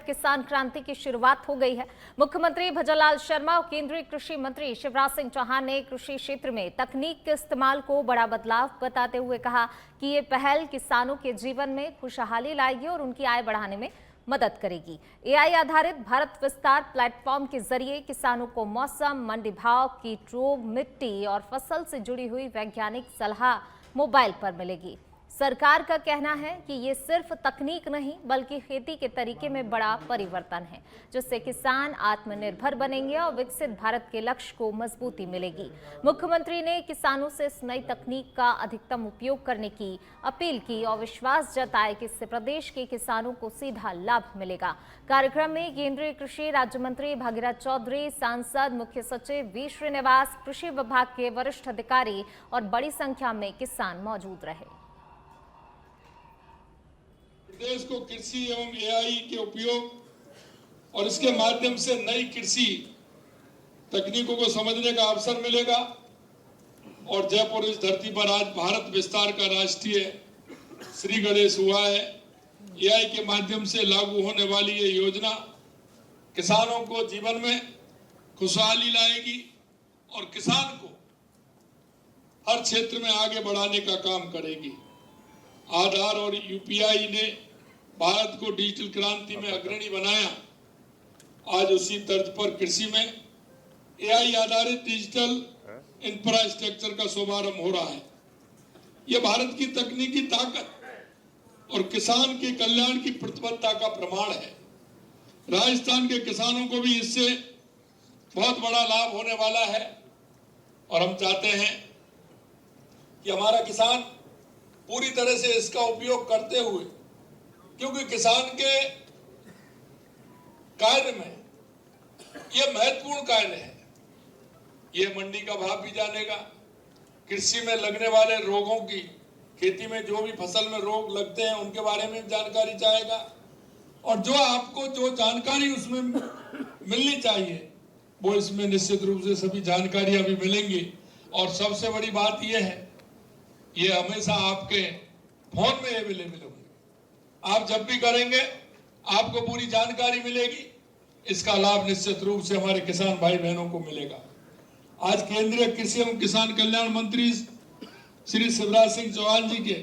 किसान क्रांति की शुरुआत हो गई है। मुख्यमंत्री भजनलाल शर्मा और केंद्रीय कृषि मंत्री शिवराज सिंह चौहान ने कृषि क्षेत्र में तकनीक के इस्तेमाल को बड़ा बदलाव बताते हुए कहा कि ये पहल किसानों के जीवन में खुशहाली लाएगी और उनकी आय बढ़ाने में मदद करेगी। एआई आधारित भारत विस्तार प्लेटफॉर्म के जरिए किसानों को मौसम, मंडी भाव, कीट रोग, मिट्टी और फसल से जुड़ी हुई वैज्ञानिक सलाह मोबाइल पर मिलेगी। सरकार का कहना है कि ये सिर्फ तकनीक नहीं बल्कि खेती के तरीके में बड़ा परिवर्तन है, जिससे किसान आत्मनिर्भर बनेंगे और विकसित भारत के लक्ष्य को मजबूती मिलेगी। मुख्यमंत्री ने किसानों से इस नई तकनीक का अधिकतम उपयोग करने की अपील की और विश्वास जताया कि इससे प्रदेश के किसानों को सीधा लाभ मिलेगा। कार्यक्रम में केंद्रीय कृषि राज्य मंत्री भागीरथ चौधरी, सांसद, मुख्य सचिव वी श्रीनिवास, कृषि विभाग के वरिष्ठ अधिकारी और बड़ी संख्या में किसान मौजूद रहे। देश को कृषि एवं एआई के उपयोग और इसके माध्यम से नई कृषि तकनीकों को समझने का अवसर मिलेगा और जयपुर इस धरती पर आज भारत विस्तार का राष्ट्रीय श्री गणेश हुआ है। एआई के माध्यम से लागू होने वाली ये योजना किसानों को जीवन में खुशहाली लाएगी और किसान को हर क्षेत्र में आगे बढ़ाने का काम करेगी। आधार और यूपीआई ने भारत को डिजिटल क्रांति में अग्रणी बनाया। आज उसी तर्ज पर कृषि में एआई आधारित डिजिटल इंफ्रास्ट्रक्चर का शुभारंभ हो रहा है। यह भारत की तकनीकी ताकत और किसान के कल्याण की प्रतिबद्धता का प्रमाण है। राजस्थान के किसानों को भी इससे बहुत बड़ा लाभ होने वाला है और हम चाहते हैं कि हमारा किसान पूरी तरह से इसका उपयोग करते हुए, क्योंकि किसान के कार्य में यह महत्वपूर्ण कार्य है। यह मंडी का भाव भी जानेगा, कृषि में लगने वाले रोगों की, खेती में जो भी फसल में रोग लगते हैं उनके बारे में जानकारी चाहेगा और जो आपको जो जानकारी उसमें मिलनी चाहिए वो इसमें निश्चित रूप से सभी जानकारियां भी मिलेंगी। और सबसे बड़ी बात यह है, ये हमेशा आपके फोन में अवेलेबल होगी। आप जब भी करेंगे आपको पूरी जानकारी मिलेगी। इसका लाभ निश्चित रूप से हमारे किसान भाई बहनों को मिलेगा। आज केंद्रीय कृषि एवं किसान कल्याण मंत्री श्री शिवराज सिंह चौहान जी के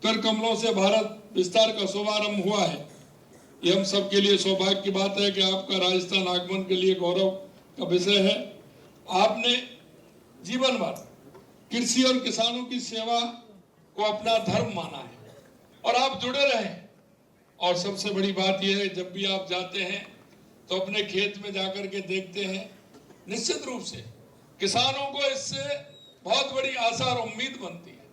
कर कमलों से भारत विस्तार का शुभारंभ हुआ है। ये हम सबके लिए सौभाग्य की बात है कि आपका राजस्थान आगमन के लिए गौरव का विषय है। आपने जीवन भर कृषि और किसानों की सेवा को अपना धर्म माना है और आप जुड़े रहे। और सबसे बड़ी बात यह है, जब भी आप जाते हैं तो अपने खेत में जाकर के देखते हैं, निश्चित रूप से किसानों को इससे बहुत बड़ी आशा और उम्मीद बनती है।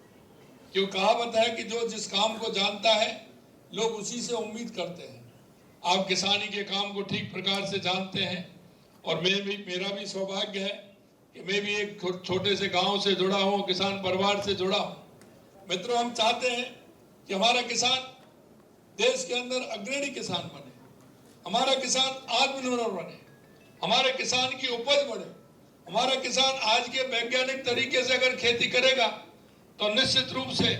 क्यों कहावत है कि जो जिस काम को जानता है लोग उसी से उम्मीद करते हैं। आप किसानी के काम को ठीक प्रकार से जानते हैं और मेरा भी सौभाग्य है कि मैं भी एक छोटे से गांव से जुड़ा हूं, किसान परिवार से जुड़ा हूं। मित्रों, हम चाहते हैं कि हमारा किसान देश के अंदर अग्रणी किसान बने, हमारा किसान आत्मनिर्भर बने, हमारे किसान की उपज बढ़े। हमारा किसान आज के वैज्ञानिक तरीके से अगर खेती करेगा तो निश्चित रूप से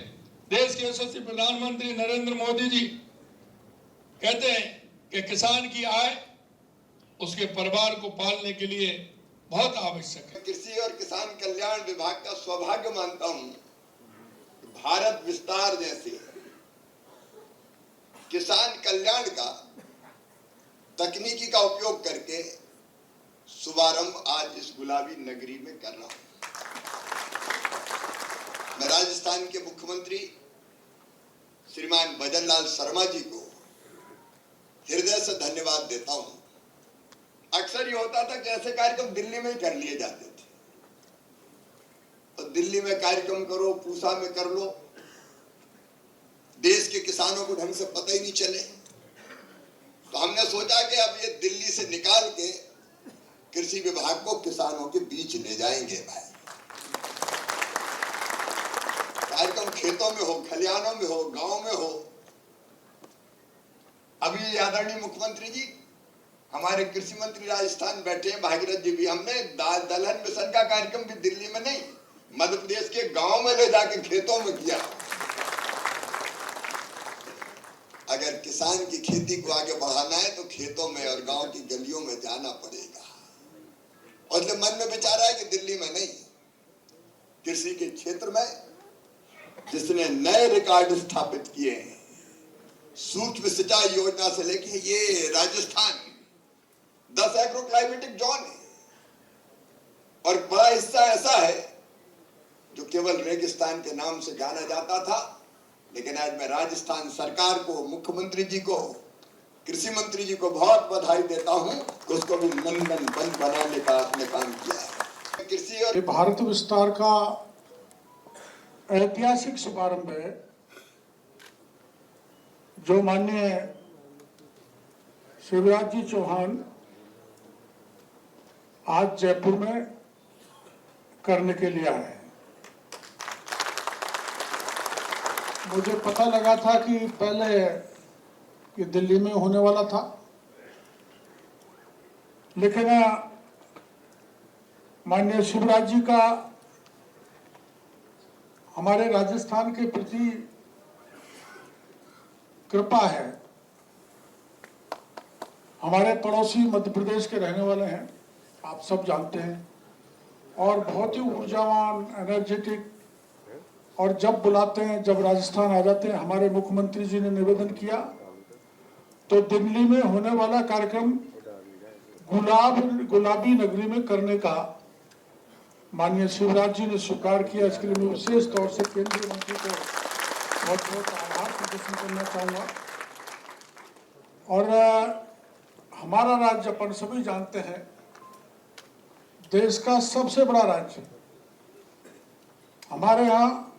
देश के यशस्वी प्रधानमंत्री नरेंद्र मोदी जी कहते हैं कि किसान की आय उसके परिवार को पालने के लिए बहुत आवश्यक है। कृषि और किसान कल्याण विभाग का सौभाग्य मानता हूं, भारत विस्तार जैसे किसान कल्याण का तकनीकी का उपयोग करके शुभारंभ आज इस गुलाबी नगरी में कर रहा हूं। मैं राजस्थान के मुख्यमंत्री श्रीमान भजनलाल शर्मा जी को हृदय से धन्यवाद देता हूं। अक्सर ये होता था कि ऐसे कार्यक्रम दिल्ली में ही कर लिए जाते थे, तो दिल्ली में कार्यक्रम करो, पूसा में कर लो, देश के किसानों को ढंग से पता ही नहीं चले। तो हमने सोचा कि अब ये दिल्ली से निकाल के कृषि विभाग को किसानों के बीच ले जाएंगे। भाई, कार्यक्रम खेतों में हो, खलिहानों में हो, गांव में हो। अभी आदरणीय मुख्यमंत्री जी, हमारे कृषि मंत्री राजस्थान बैठे हैं, भागीरथ जी भी, हमने दलहन मिशन का कार्यक्रम भी दिल्ली में नहीं, मध्य प्रदेश के गांव में ले जाके खेतों में किया। अगर किसान की खेती को आगे बढ़ाना है तो खेतों में और गांव की गलियों में जाना पड़ेगा। और इसलिए मन में विचार है कि दिल्ली में नहीं, कृषि के क्षेत्र में जिसने नए रिकॉर्ड स्थापित किए हैं, सूक्ष्म सिंचाई योजना से लेके ये राजस्थान 10 एग्रो क्लाइमेटिक जोन है और बड़ा हिस्सा ऐसा है जो केवल रेगिस्तान के नाम से जाना जाता था, लेकिन आज मैं राजस्थान सरकार को, मुख्यमंत्री जी को, कृषि मंत्री जी को बहुत बधाई देता हूं कि उसको भी नंदन वन बनाने का आपने काम किया है। कृषि और भारत विस्तार का ऐतिहासिक शुभारंभ है जो माननीय शिवराज जी चौहान आज जयपुर में करने के लिए आए। मुझे पता लगा था कि पहले ये दिल्ली में होने वाला था, लेकिन माननीय शिवराज जी का हमारे राजस्थान के प्रति कृपा है। हमारे पड़ोसी मध्य प्रदेश के रहने वाले हैं, आप सब जानते हैं, और बहुत ही ऊर्जावान, एनर्जेटिक, और जब बुलाते हैं, जब राजस्थान आ जाते हैं, हमारे मुख्यमंत्री जी ने निवेदन किया तो दिल्ली में होने वाला कार्यक्रम गुलाबी नगरी में करने का माननीय शिवराज जी ने स्वीकार किया। इसके लिए मैं विशेष तौर से केंद्रीय मंत्री को बहुत बहुत आभार प्रदर्शन करना चाहूँगा। और हमारा राज्य, अपन सभी जानते हैं, देश का सबसे बड़ा राज्य। हमारे यहाँ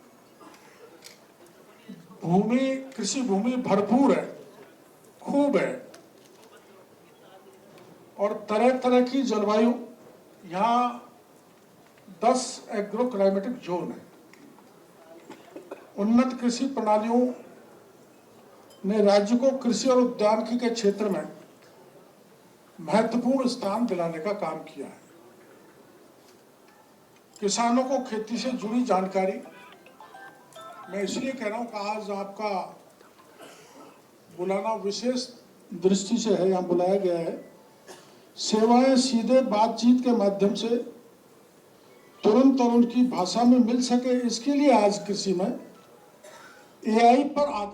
कृषि भूमि भरपूर है, खूब है, और तरह तरह की जलवायु। यहाँ 10 एग्रो क्लाइमेटिक जोन है। उन्नत कृषि प्रणालियों ने राज्य को कृषि और उद्यानिकी के क्षेत्र में महत्वपूर्ण स्थान दिलाने का काम किया है। किसानों को खेती से जुड़ी जानकारी, मैं इसलिए कह रहा हूं कि आज आपका बुलाना विशेष दृष्टि से है, यहाँ बुलाया गया है। सेवाएं सीधे बातचीत के माध्यम से तुरंत और उनकी भाषा में मिल सके, इसके लिए आज कृषि में AI पर